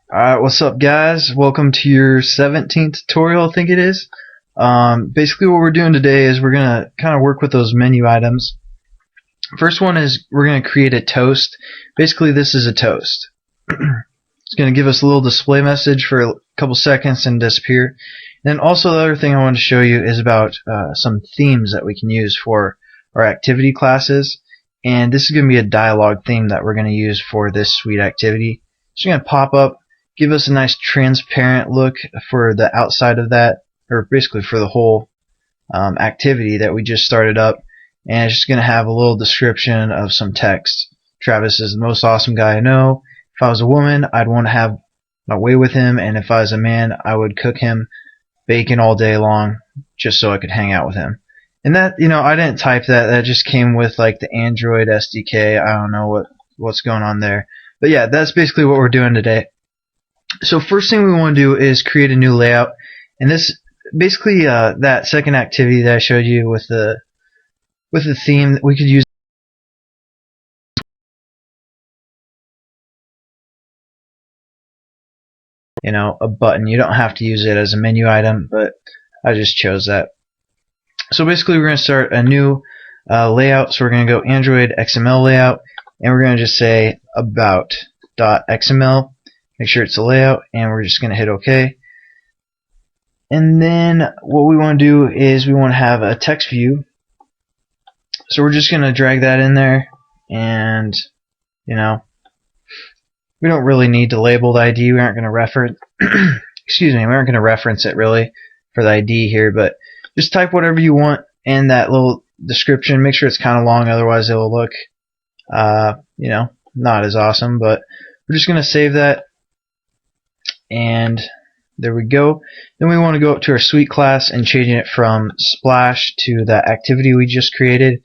Alright, what's up guys? Welcome to your 17th tutorial, I think it is. Basically what we're doing today is we're going to kind of work with those menu items. First one is we're going to create a toast. Basically this is a toast. It's going to give us a little display message for a couple seconds and disappear. And then also the other thing I want to show you is about some themes that we can use for our activity classes. And this is going to be a dialogue theme that we're going to use for this sweet activity. It's going to pop up, give us a nice transparent look for the outside of that, or basically for the whole activity that we just started up, and it's just going to have a little description of some text. Travis is the most awesome guy I know. If I was a woman, I'd want to have my way with him, and if I was a man, I would cook him bacon all day long just so I could hang out with him. And that, I didn't type that. That just came with like the Android SDK. I don't know what's going on there. But yeah, that's basically what we're doing today. So first thing we want to do is create a new layout, and this basically that second activity that I showed you with the theme, we could use a button. You don't have to use it as a menu item, but I just chose that. So basically we're going to start a new layout. So we're going to go Android XML layout, and we're going to just say about.xml. Make sure it's a layout, and we're just going to hit OK. And then what we want to do is we want to have a text view. So we're just going to drag that in there, and we don't really need to label the ID. We aren't going to reference excuse me, we aren't going to reference it really for the ID here, but just type whatever you want in that little description. Make sure it's kind of long, otherwise it will look not as awesome. But we're just going to save that. And there we go. Then we want to go up to our suite class and change it from splash to that activity we just created,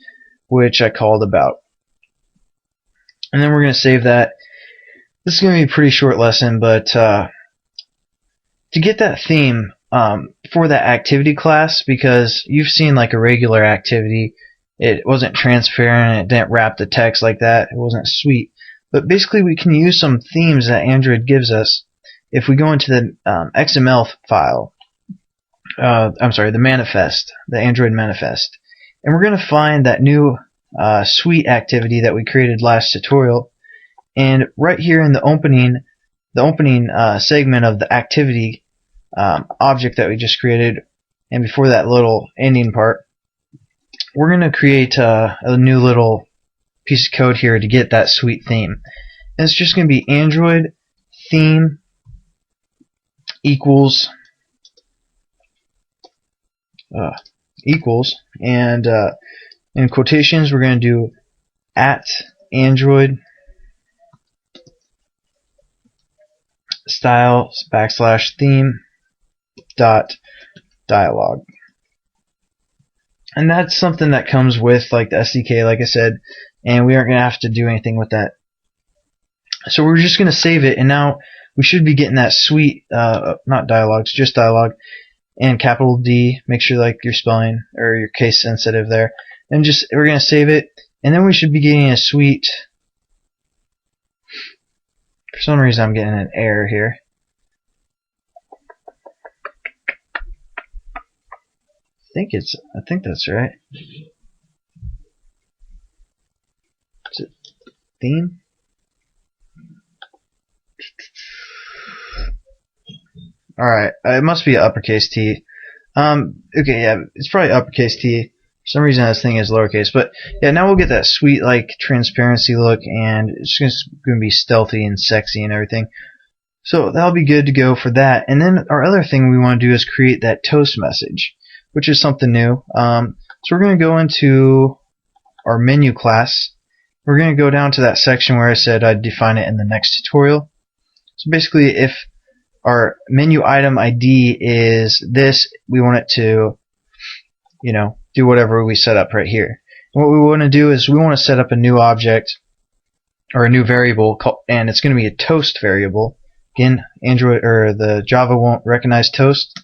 which I called about. And then we're going to save that. This is going to be a pretty short lesson, but to get that theme for that activity class, because you've seen like a regular activity, it wasn't transparent, it didn't wrap the text like that, it wasn't sweet. But basically we can use some themes that Android gives us. If we go into the XML file, the manifest, the Android manifest, and we're going to find that new suite activity that we created last tutorial, and right here in the opening segment of the activity object that we just created, and before that little ending part, we're going to create a new little piece of code here to get that suite theme. And it's just going to be Android theme equals and in quotations we're going to do at Android style / theme dot dialog. And that's something that comes with like the SDK, like I said, and we aren't going to have to do anything with that. So we're just going to save it, and now we should be getting that suite, not dialogues, just dialogue, and capital D. Make sure like your spelling or your case sensitive there, and just we're gonna save it, and then we should be getting a suite. For some reason, I'm getting an error here. I think that's right. Is it theme? Alright, it must be uppercase T. Okay, yeah, it's probably uppercase T. For some reason this thing is lowercase, but yeah, now we'll get that sweet like transparency look, and it's just going to be stealthy and sexy and everything. So that'll be good to go for that. And then our other thing we want to do is create that toast message, which is something new. So we're going to go into our menu class. We're going to go down to that section where I said I'd define it in the next tutorial. So basically, if our menu item ID is this, we want it to, do whatever we set up right here. And what we want to do is we want to set up a new object or a new variable, and it's going to be a toast variable. Again, Android or the Java won't recognize toast,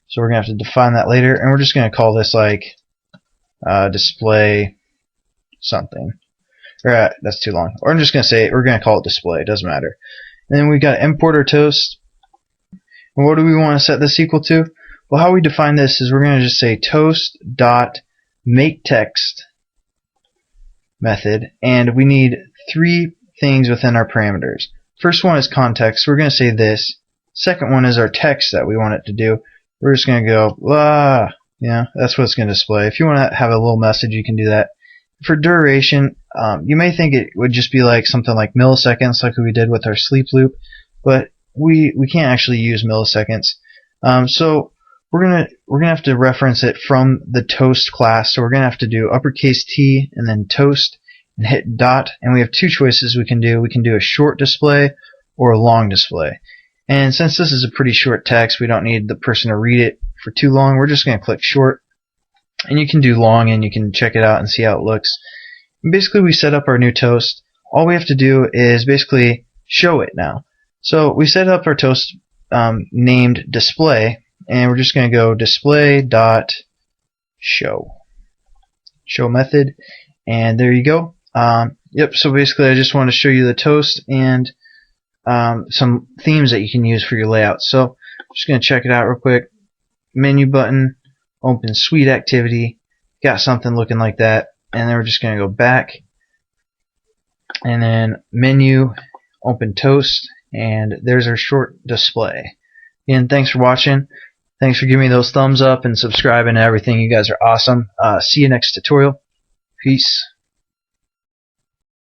so we're going to have to define that later. And we're just going to call this like display something. Or that's too long. Or I'm just going to say we're going to call it display. It doesn't matter. And then we got import our toast. And what do we want to set this equal to? Well, how we define this is we're going to just say toast.makeText method, and we need 3 things within our parameters. First one is context. We're going to say this. Second one is our text that we want it to do. We're just going to go blah. That's what it's going to display. If you want to have a little message, you can do that. For duration, you may think it would just be like something like milliseconds, like we did with our sleep loop, but we can't actually use milliseconds. So we're gonna have to reference it from the toast class. So we're gonna have to do uppercase T and then toast and hit dot. And we have 2 choices we can do. We can do a short display or a long display. And since this is a pretty short text, we don't need the person to read it for too long. We're just gonna click short. And you can do long, and you can check it out and see how it looks. And basically, we set up our new toast. All we have to do is basically show it now. So we set up our toast named display, and we're just going to go display.show method, and there you go. So basically, I just want to show you the toast and some themes that you can use for your layout. So I'm just going to check it out real quick. Menu button. Open Suite Activity, got something looking like that, and then we're just going to go back, and then Menu, Open Toast, and there's our short display. Again, thanks for watching. Thanks for giving me those thumbs up and subscribing and everything. You guys are awesome. See you next tutorial. Peace.